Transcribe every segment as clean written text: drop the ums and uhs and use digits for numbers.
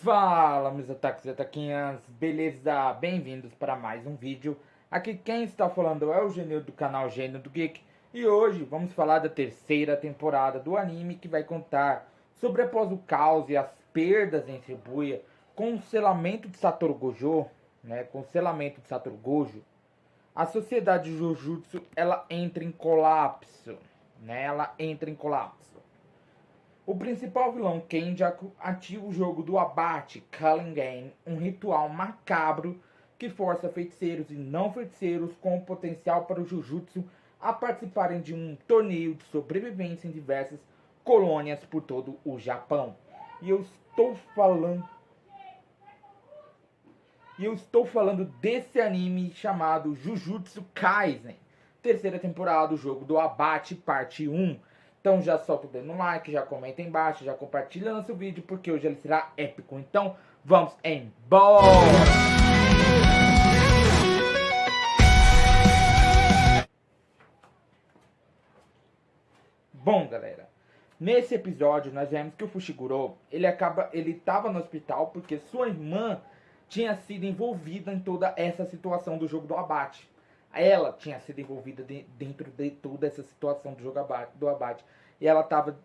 Fala, meus ataques e ataquinhas, beleza? Bem-vindos para mais um vídeo. Aqui quem está falando é o Gênio do canal Gênio do Geek. E hoje vamos falar da terceira temporada do anime que vai contar sobre após o caos e as perdas em Shibuya com o selamento de Satoru Gojo, com o selamento de Satoru Gojo, a sociedade Jujutsu ela entra em colapso, Ela entra em colapso. O principal vilão Kenjaku ativa o jogo do abate Culling Game, um ritual macabro que força feiticeiros e não feiticeiros com potencial para o Jujutsu a participarem de um torneio de sobrevivência em diversas colônias por todo o Japão. E eu estou falando desse anime chamado Jujutsu Kaisen, terceira temporada do jogo do abate, parte 1. Então já solta o dedo no like, já comenta aí embaixo, já compartilha nosso vídeo, porque hoje ele será épico. Então vamos embora! Bom, galera, nesse episódio nós vemos que o Fushiguro, ele estava no hospital porque sua irmã tinha sido envolvida em toda essa situação do jogo do abate. Ela tinha sido envolvida dentro de toda essa situação do jogo do abate. E ela estava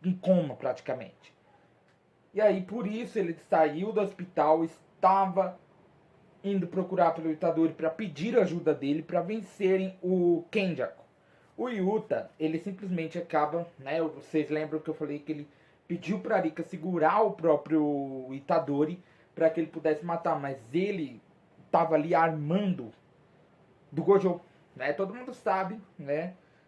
em coma praticamente. E aí por isso ele saiu do hospital, estava indo procurar pelo Itadori para pedir ajuda dele para vencerem o Kenjaku. O Yuta, ele simplesmente acaba, vocês lembram que eu falei que ele pediu para Rika segurar o próprio Itadori para que ele pudesse matar, mas ele estava ali armando do Gojo, Todo mundo sabe,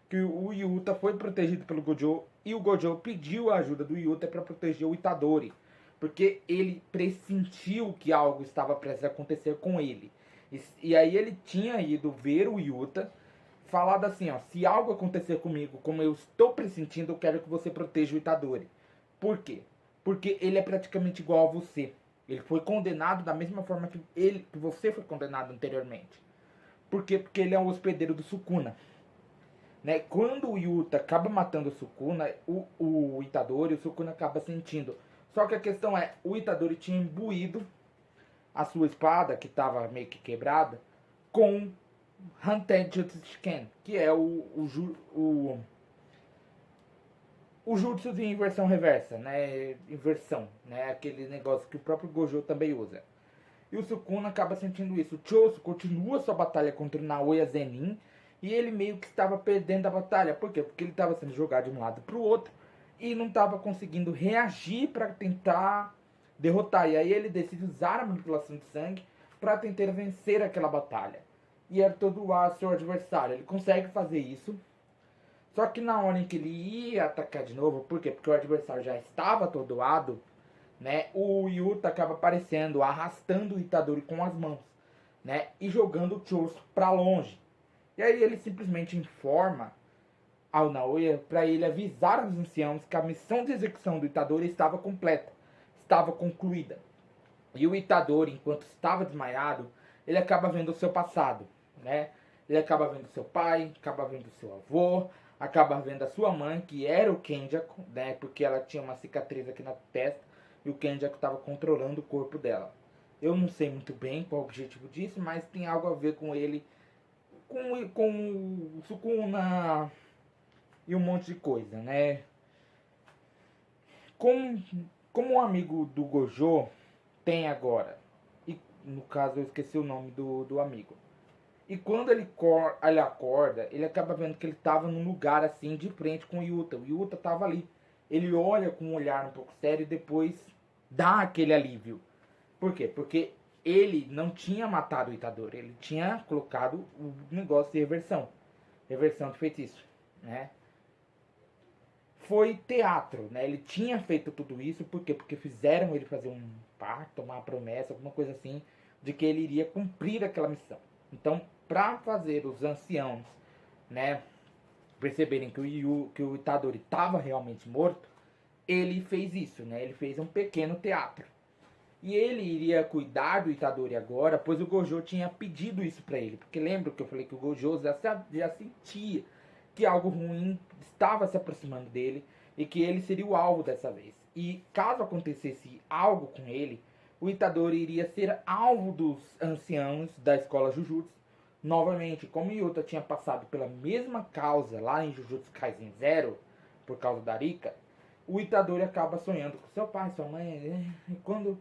que o Yuta foi protegido pelo Gojo e o Gojo pediu a ajuda do Yuta para proteger o Itadori, porque ele pressentiu que algo estava prestes a acontecer com ele. E aí ele tinha ido ver o Yuta, falado assim, ó, se algo acontecer comigo, como eu estou pressentindo, eu quero que você proteja o Itadori. Por quê? Porque ele é praticamente igual a você. Ele foi condenado da mesma forma que você foi condenado anteriormente. Por quê? Porque ele é um hospedeiro do Sukuna. Quando o Yuta acaba matando o Sukuna, o Itadori, o Sukuna acaba sentindo. Só que a questão é, o Itadori tinha imbuído a sua espada, que estava meio que quebrada, com Hanten Jutsuken, que é o jutsu de inversão reversa, inversão, aquele negócio que o próprio Gojo também usa. E o Sukuna acaba sentindo isso. O Choso continua sua batalha contra o Naoya Zenin, e ele meio que estava perdendo a batalha. Por quê? Porque ele estava sendo jogado de um lado para o outro e não estava conseguindo reagir para tentar derrotar. E aí ele decide usar a manipulação de sangue para tentar vencer aquela batalha. E atordoar seu adversário. Ele consegue fazer isso. Só que na hora em que ele ia atacar de novo, por quê? Porque o adversário já estava atordoado, o Yuta acaba aparecendo, arrastando o Itadori com as mãos, e jogando o Choso para longe. E aí ele simplesmente informa ao Naoya para ele avisar aos anciãos que a missão de execução do Itadori estava completa, estava concluída. E o Itadori, enquanto estava desmaiado, ele acaba vendo o seu passado, Ele acaba vendo seu pai, acaba vendo seu avô, acaba vendo a sua mãe, que era o Kenjaku, porque ela tinha uma cicatriz aqui na testa e o Kenjaku estava controlando o corpo dela. Eu não sei muito bem qual o objetivo disso, mas tem algo a ver com ele, com o Sukuna e um monte de coisa, Como um amigo do Gojo tem agora, e no caso eu esqueci o nome do amigo. E quando ele acorda, ele acaba vendo que ele estava num lugar assim, de frente com o Yuta. O Yuta estava ali. Ele olha com um olhar um pouco sério e depois dá aquele alívio. Por quê? Porque ele não tinha matado o Itadori. Ele tinha colocado o negócio de reversão. Reversão de feitiço, Foi teatro, Ele tinha feito tudo isso, por quê? Porque fizeram ele fazer um pacto, uma promessa, alguma coisa assim, de que ele iria cumprir aquela missão. Então, para fazer os anciãos, perceberem que o Itadori estava realmente morto, ele fez isso, Ele fez um pequeno teatro. E ele iria cuidar do Itadori agora, pois o Gojo tinha pedido isso para ele. Porque lembra que eu falei que o Gojo já sentia que algo ruim estava se aproximando dele e que ele seria o alvo dessa vez. e caso acontecesse algo com ele, o Itadori iria ser alvo dos anciãos da escola Jujutsu. Novamente, como Yuta tinha passado pela mesma causa lá em Jujutsu Kaisen Zero, por causa da Rika, o Itadori acaba sonhando com seu pai, sua mãe, e quando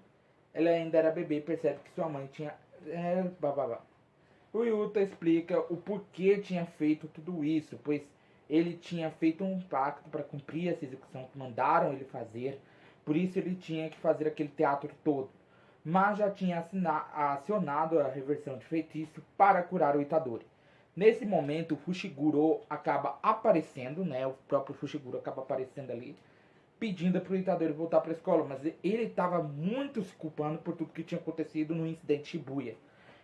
ele ainda era bebê, percebe que sua mãe tinha... O Yuta explica o porquê tinha feito tudo isso, pois ele tinha feito um pacto para cumprir essa execução que mandaram ele fazer, por isso ele tinha que fazer aquele teatro todo. Mas já tinha acionado a reversão de feitiço para curar o Itadori. Nesse momento, o Fushiguro acaba aparecendo, né? O próprio Fushiguro acaba aparecendo ali, pedindo para o Itadori voltar para a escola, mas ele estava muito se culpando por tudo que tinha acontecido no incidente Shibuya.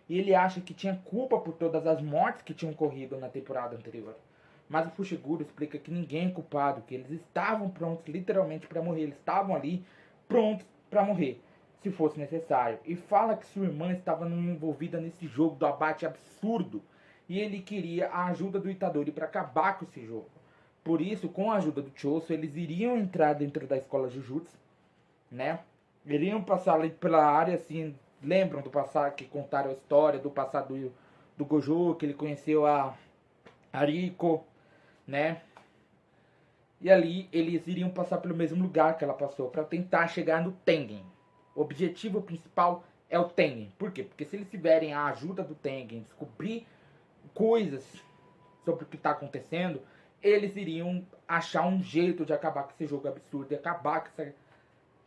E ele acha que tinha culpa por todas as mortes que tinham ocorrido na temporada anterior. Mas o Fushiguro explica que ninguém é culpado, que eles estavam prontos literalmente para morrer, eles estavam ali prontos para morrer, se fosse necessário. E fala que sua irmã estava envolvida nesse jogo do abate absurdo, e ele queria a ajuda do Itadori para acabar com esse jogo. Por isso, com a ajuda do Choso, eles iriam entrar dentro da escola Jujutsu, né? Iriam passar ali pela área, assim, lembram do passado, que contaram a história do passado do Gojo, que ele conheceu a Riko, né? E ali eles iriam passar pelo mesmo lugar que ela passou para tentar chegar no Tengen. O objetivo principal é o Tengen. Por quê? Porque se eles tiverem a ajuda do Tengen, descobrir coisas sobre o que está acontecendo, eles iriam achar um jeito de acabar com esse jogo absurdo, de acabar com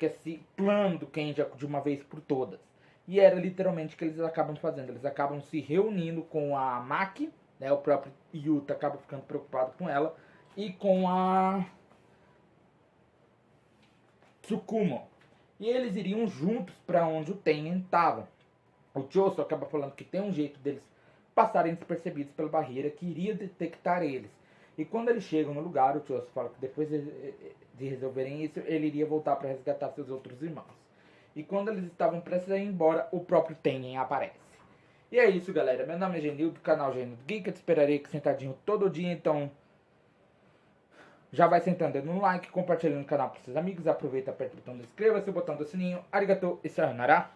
esse plano do Kenja de uma vez por todas. E era literalmente o que eles acabam fazendo. Eles acabam se reunindo com a Maki, né, o próprio Yuta acaba ficando preocupado com ela, e com a Tsukumo. E eles iriam juntos para onde o Tengen estava. O Choso acaba falando que tem um jeito deles passarem despercebidos pela barreira que iria detectar eles. E quando eles chegam no lugar, o Choso fala que depois de resolverem isso, ele iria voltar para resgatar seus outros irmãos. E quando eles estavam prestes a ir embora, o próprio Tengen aparece. E é isso, galera. Meu nome é Genil, do canal Genil Geek. Eu te esperarei aqui sentadinho todo dia, então já vai sentando no like, compartilhando o canal para seus amigos. Aproveita, aperta o botão de inscreva-se, o botão do sininho. Arigatou e sayonara.